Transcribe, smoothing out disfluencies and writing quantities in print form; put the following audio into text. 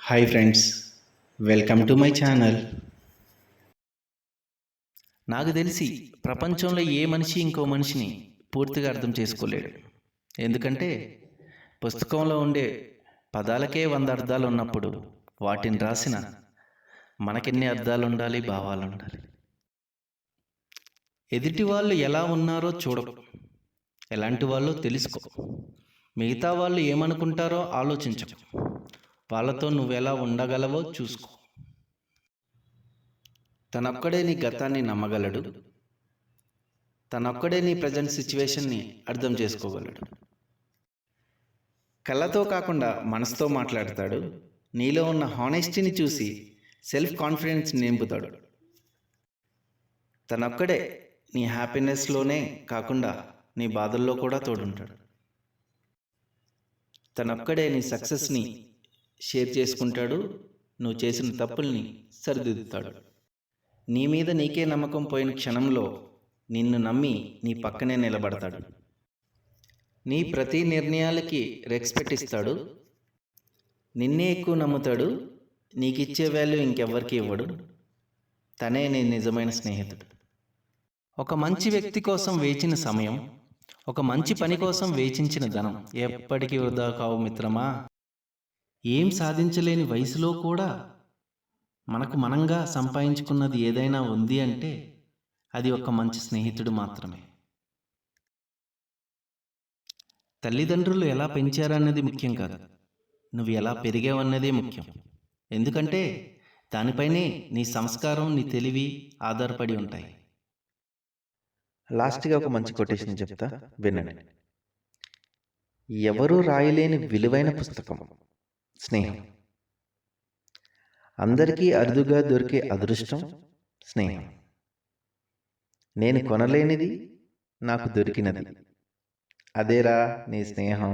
Hi friends, welcome to my channel. నాకు తెలిసి ప్రపంచంలో ఏ మనిషి ఇంకో మనిషిని పూర్తిగా అర్థం చేసుకోలేడు. ఎందుకంటే పుస్తకంలో ఉండే పదాలకే 100 అర్థాలు ఉన్నప్పుడు వాటిని రాసిన మనకెన్ని అర్థాలు ఉండాలి, భావాలు ఉండాలి. ఎదుటి వాళ్ళు ఎలా ఉన్నారో చూడకు, ఎలాంటి వాళ్ళో తెలుసుకో. మిగతా వాళ్ళు ఏమనుకుంటారో ఆలోచించకు, వాళ్ళతో నువ్వెలా ఉండగలవో చూసుకో. తనొక్కడే నీ గతాన్ని నమ్మగలడు, తనొక్కడే నీ ప్రజెంట్ సిచ్యువేషన్ని అర్థం చేసుకోగలడు. కళ్ళతో కాకుండా మనసుతో మాట్లాడతాడు. నీలో ఉన్న హానెస్టీని చూసి సెల్ఫ్ కాన్ఫిడెన్స్ నింపుతాడు. తనొక్కడే నీ హ్యాపీనెస్లోనే కాకుండా నీ బాధల్లో కూడా తోడుంటాడు. తనొక్కడే నీ సక్సెస్ని షేర్ చేసుకుంటాడు, నువ్వు చేసిన తప్పుల్ని సరిదిద్దుతాడు. నీ మీద నీకే నమ్మకం పోయిన క్షణంలో నిన్ను నమ్మి నీ పక్కనే నిలబడతాడు. నీ ప్రతి నిర్ణయాలకి రెస్పెక్ట్ ఇస్తాడు. నిన్నే ఎక్కువ నమ్ముతాడు. నీకిచ్చే వాల్యూ ఇంకెవ్వరికి ఇవ్వడు. తనే నీ నిజమైన స్నేహితుడు. ఒక మంచి వ్యక్తి కోసం వేచిన సమయం, ఒక మంచి పని కోసం వేచించిన ధనం ఎప్పటికీ వృధా కావు మిత్రమా. ఏం సాధించలేని వయసులో కూడా మనకు మనంగా సంపాదించుకున్నది ఏదైనా ఉంది అంటే అది ఒక మంచి స్నేహితుడు మాత్రమే. తల్లిదండ్రులు ఎలా పెంచారన్నది ముఖ్యం కాదు, నువ్వు ఎలా పెరిగావన్నదే ముఖ్యం. ఎందుకంటే దానిపైనే నీ సంస్కారం, నీ తెలివి ఆధారపడి ఉంటాయి. లాస్ట్గా ఒక మంచి కొటేషన్ చెప్తా, వినండి. ఎవరూ రాయలేని విలువైన పుస్తకం స్నేహం. అందరికీ అరుదుగా దొరికే అదృష్టం స్నేహం. నేను కొనలేనిది నాకు దొరికినది, అదేరా నీ స్నేహం.